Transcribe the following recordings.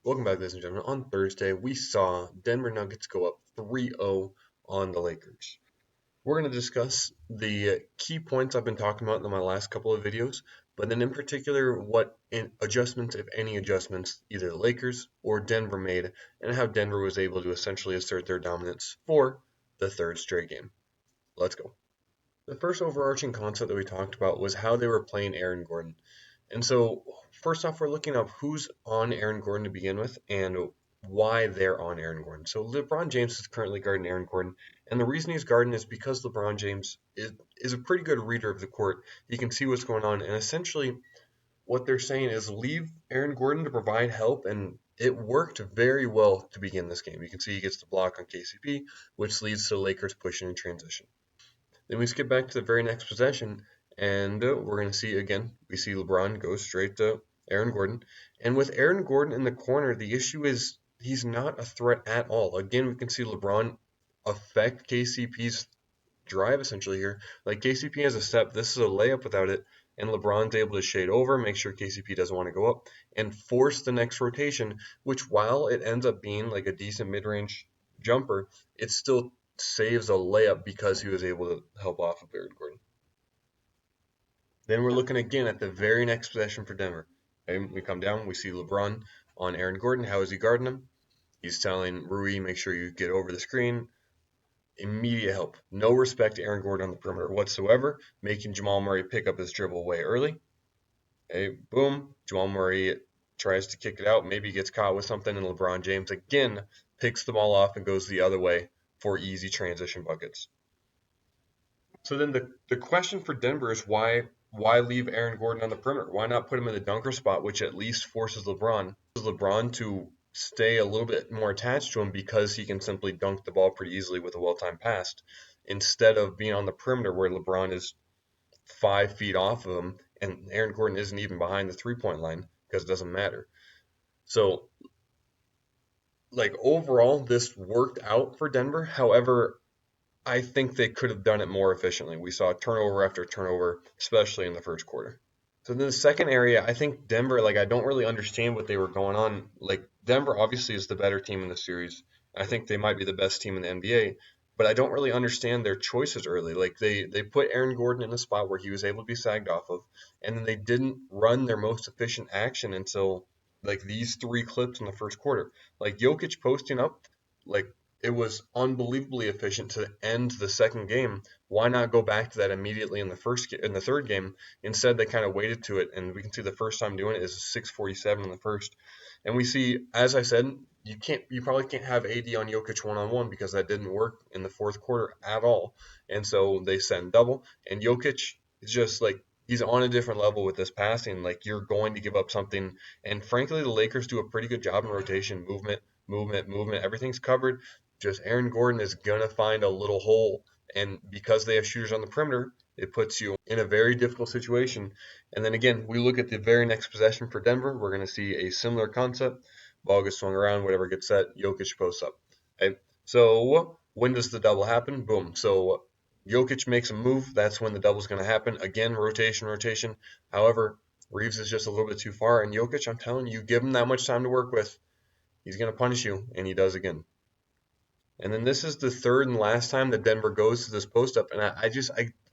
Welcome back, ladies and gentlemen. On Thursday, we saw Denver Nuggets go up 3-0 on the Lakers. We're going to discuss the key points I've been talking about in my last couple of videos, but then in particular, what adjustments, if any adjustments, either the Lakers or Denver made, and how Denver was able to essentially assert their dominance for the third straight game. Let's go. The first overarching concept that we talked about was how they were playing Aaron Gordon. And so, first off, we're looking up who's on Aaron Gordon to begin with and why they're on Aaron Gordon. So, LeBron James is currently guarding Aaron Gordon. And the reason he's guarding is because LeBron James is a pretty good reader of the court. He can see what's going on. And essentially, what they're saying is leave Aaron Gordon to provide help. And it worked very well to begin this game. You can see he gets the block on KCP, which leads to the Lakers pushing in transition. Then we skip back to the very next possession, and we're going to see again, we see LeBron go straight to Aaron Gordon. And with Aaron Gordon in the corner, the issue is he's not a threat at all. Again, we can see LeBron affect KCP's drive essentially here. Like KCP has a step, this is a layup without it, and LeBron's able to shade over, make sure KCP doesn't want to go up, and force the next rotation, which while it ends up being like a decent mid-range jumper, it still saves a layup because he was able to help off of Aaron Gordon. Then we're looking again at the very next possession for Denver. Okay, we come down, we see LeBron on Aaron Gordon. How is he guarding him? He's telling Rui, make sure you get over the screen. Immediate help. No respect to Aaron Gordon on the perimeter whatsoever, making Jamal Murray pick up his dribble way early. Okay, boom. Jamal Murray tries to kick it out, maybe gets caught with something, and LeBron James again picks the ball off and goes the other way for easy transition buckets. So then the question for Denver is why leave Aaron Gordon on the perimeter? Why not put him in the dunker spot, which at least forces LeBron to stay a little bit more attached to him because he can simply dunk the ball pretty easily with a well-timed pass, instead of being on the perimeter where LeBron is 5 feet off of him and Aaron Gordon isn't even behind the three-point line because it doesn't matter. So, like overall, this worked out for Denver. However, I think they could have done it more efficiently. We saw turnover after turnover, especially in the first quarter. So then the second area, I think Denver, I don't really understand what they were going on. Like Denver obviously is the better team in the series. I think they might be the best team in the NBA, but I don't really understand their choices early. Like they put Aaron Gordon in a spot where he was able to be sagged off of, and then they didn't run their most efficient action until like these three clips in the first quarter. Like Jokic posting up, like it was unbelievably efficient to end the second game. Why not go back to that immediately in the third game? Instead, they kind of waited to it, and we can see the first time doing it is 6:47 in the first. And we see, as I said, you probably can't have AD on Jokic one-on-one because that didn't work in the fourth quarter at all. And so they send double, and Jokic is just like he's on a different level with this passing. Like you're going to give up something, and frankly, the Lakers do a pretty good job in rotation, movement. Everything's covered. Just Aaron Gordon is going to find a little hole. And because they have shooters on the perimeter, it puts you in a very difficult situation. And then again, we look at the very next possession for Denver. We're going to see a similar concept. Ball gets swung around, whatever gets set, Jokic posts up. Okay? So when does the double happen? Boom. So Jokic makes a move. That's when the double's going to happen. Again, rotation. However, Reeves is just a little bit too far. And Jokic, I'm telling you, give him that much time to work with, he's going to punish you. And he does again. And then this is the third and last time that Denver goes to this post up. And I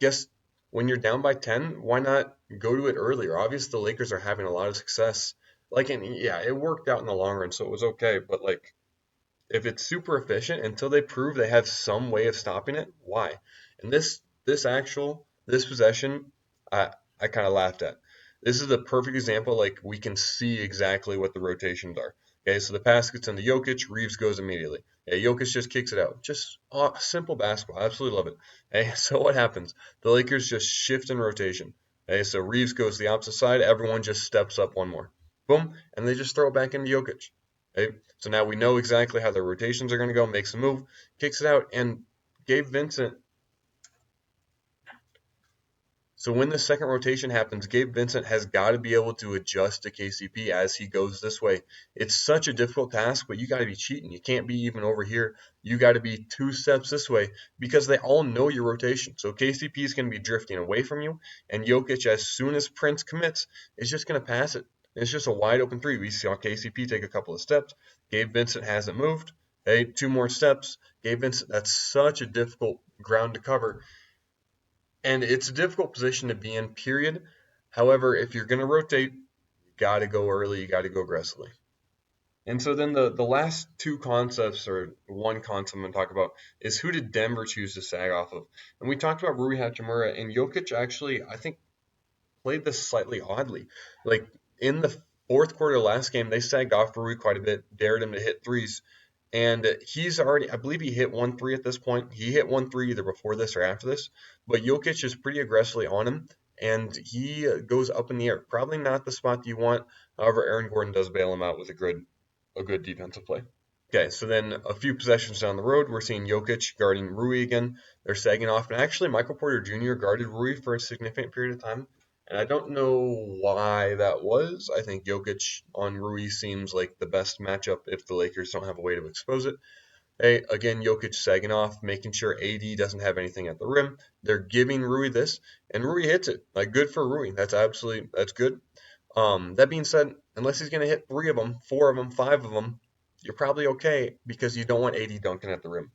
guess when you're down by 10, why not go to it earlier? Obviously, the Lakers are having a lot of success. Yeah, it worked out in the long run, so it was okay. But if it's super efficient until they prove they have some way of stopping it, why? And this possession, I kind of laughed at. This is the perfect example. Like we can see exactly what the rotations are. Okay, so the pass gets into Jokic, Reeves goes immediately. Okay, Jokic just kicks it out. Just simple basketball. I absolutely love it. Okay, so what happens? The Lakers just shift in rotation. Okay, so Reeves goes the opposite side. Everyone just steps up one more. Boom, and they just throw it back into Jokic. Okay, so now we know exactly how their rotations are going to go. Makes a move, kicks it out, and Gabe Vincent. So when the second rotation happens, Gabe Vincent has got to be able to adjust to KCP as he goes this way. It's such a difficult task, but you got to be cheating. You can't be even over here. You got to be 2 steps this way because they all know your rotation. So KCP is going to be drifting away from you, and Jokic, as soon as Prince commits, is just going to pass it. It's just a wide open three. We saw KCP take a couple of steps. Gabe Vincent hasn't moved. Hey, 2 more steps. Gabe Vincent, that's such a difficult ground to cover. And it's a difficult position to be in, period. However, if you're going to rotate, you got to go early, you got to go aggressively. And so then the last two concepts, or one concept I'm going to talk about, is who did Denver choose to sag off of? And we talked about Rui Hachimura, and Jokic actually, I think, played this slightly oddly. Like in the fourth quarter last game, they sagged off Rui quite a bit, dared him to hit threes. And he's already, I believe he hit 1 3 at this point. He hit 1 3 either before this or after this. But Jokic is pretty aggressively on him, and he goes up in the air. Probably not the spot that you want. However, Aaron Gordon does bail him out with a good defensive play. Okay, so then a few possessions down the road, we're seeing Jokic guarding Rui again. They're sagging off, and actually Michael Porter Jr. guarded Rui for a significant period of time, and I don't know why that was. I think Jokic on Rui seems like the best matchup if the Lakers don't have a way to expose it. Hey, again, Jokic sagging off, making sure AD doesn't have anything at the rim. They're giving Rui this, and Rui hits it. Like, good for Rui. That's good. That being said, unless he's going to hit 3 of them, 4 of them, 5 of them, you're probably okay because you don't want AD dunking at the rim.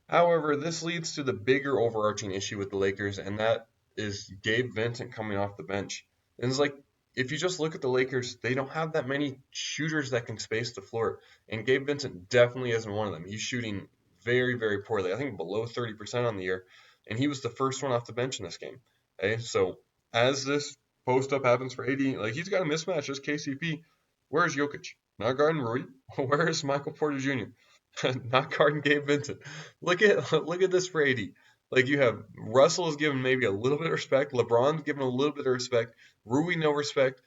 However, this leads to the bigger overarching issue with the Lakers, and that is Gabe Vincent coming off the bench. And it's like, if you just look at the Lakers, they don't have that many shooters that can space the floor. And Gabe Vincent definitely isn't one of them. He's shooting very, very poorly. I think below 30% on the year. And he was the first one off the bench in this game. Okay, so as this post up happens for AD, like he's got a mismatch as KCP. Where's Jokic? Not guarding Rui. Where's Michael Porter Jr.? Not guarding Gabe Vincent. Look at this for AD. Like you have Russell is given maybe a little bit of respect. LeBron's given a little bit of respect. Rui no respect.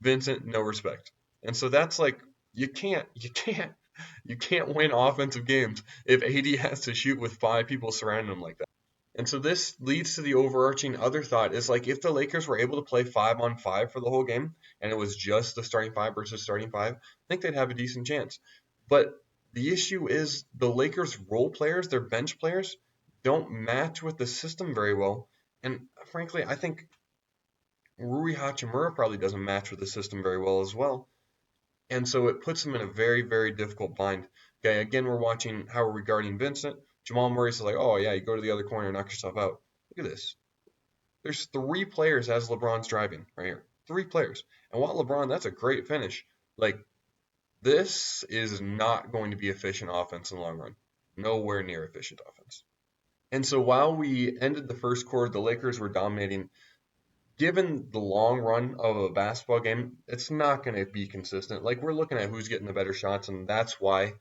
Vincent no respect. And so that's like you can't win offensive games if AD has to shoot with 5 people surrounding him like that. And so this leads to the overarching other thought is like if the Lakers were able to play 5-on-5 for the whole game and it was just the starting five versus starting five, I think they'd have a decent chance. But the issue is the Lakers role players, their bench players, don't match with the system very well. And frankly, I think Rui Hachimura probably doesn't match with the system very well as well. And so it puts them in a very, very difficult bind. Okay, again, we're watching how we're regarding Vincent. Jamal Murray's like, oh, yeah, you go to the other corner and knock yourself out. Look at this. There's 3 players as LeBron's driving right here. 3 players. And while LeBron, that's a great finish. Like, this is not going to be efficient offense in the long run. Nowhere near efficient offense. And so while we ended the first quarter, the Lakers were dominating. Given the long run of a basketball game, it's not going to be consistent. Like we're looking at who's getting the better shots, and that's why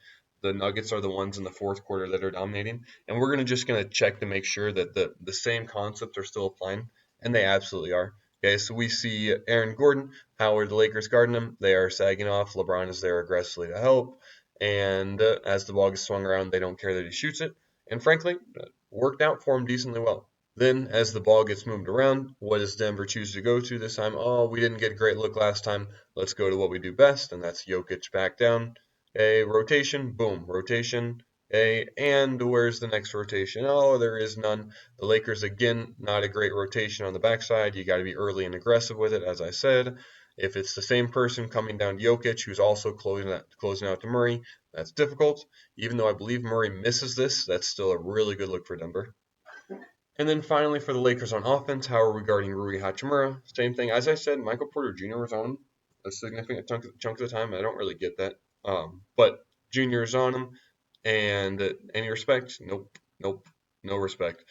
the Nuggets are the ones in the fourth quarter that are dominating. And we're gonna check to make sure that the same concepts are still applying, and they absolutely are. Okay, so we see Aaron Gordon, how are the Lakers guarding him? They are sagging off. LeBron is there aggressively to help, and as the ball gets swung around, they don't care that he shoots it. And frankly, worked out for him decently well. Then, as the ball gets moved around, what does Denver choose to go to this time? Oh, we didn't get a great look last time. Let's go to what we do best, and that's Jokic back down. A rotation, boom, rotation. And where's the next rotation? Oh, there is none. The Lakers, again, not a great rotation on the backside. You got to be early and aggressive with it, as I said. If it's the same person coming down to Jokic, who's also closing out to Murray, that's difficult. Even though I believe Murray misses this, that's still a really good look for Denver. And then finally for the Lakers on offense, how are we guarding Rui Hachimura? Same thing. As I said, Michael Porter Jr. was on him a significant chunk of the time. I don't really get that. But Jr. is on him. And any respect? Nope. Nope. No respect.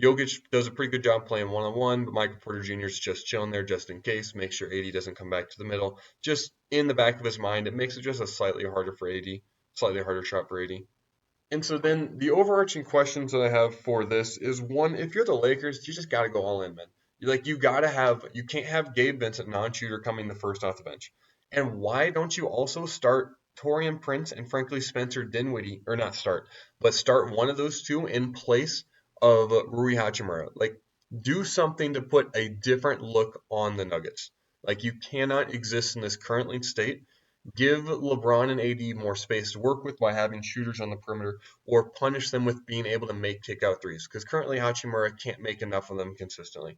Jokic does a pretty good job playing one-on-one, but Michael Porter Jr. is just chilling there just in case. Make sure AD doesn't come back to the middle. Just in the back of his mind, it makes it just a slightly harder for AD. Slightly harder shot for AD. And so then the overarching questions that I have for this is one, if you're the Lakers, you just got to go all in, man. You can't have Gabe Vincent, non-shooter, coming the first off the bench. And why don't you also start Taurean Prince and frankly Spencer Dinwiddie, or not start, but start one of those two in place of Rui Hachimura? Like, do something to put a different look on the Nuggets. Like, you cannot exist in this current state. Give LeBron and AD more space to work with by having shooters on the perimeter, or punish them with being able to make kick-out threes, because currently Hachimura can't make enough of them consistently.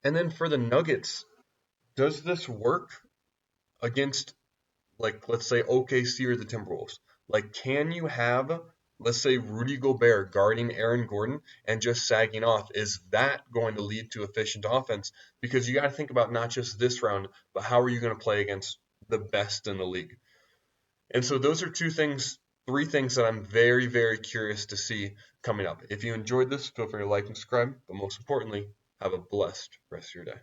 And then for the Nuggets, does this work? against, like, let's say OKC or the Timberwolves. Like, can you have, let's say, Rudy Gobert guarding Aaron Gordon and just sagging off? Is that going to lead to efficient offense? Because you got to think about not just this round, but how are you going to play against the best in the league? And so those are three things that I'm very, very curious to see coming up. If you enjoyed this, feel free to like and subscribe, but most importantly, have a blessed rest of your day.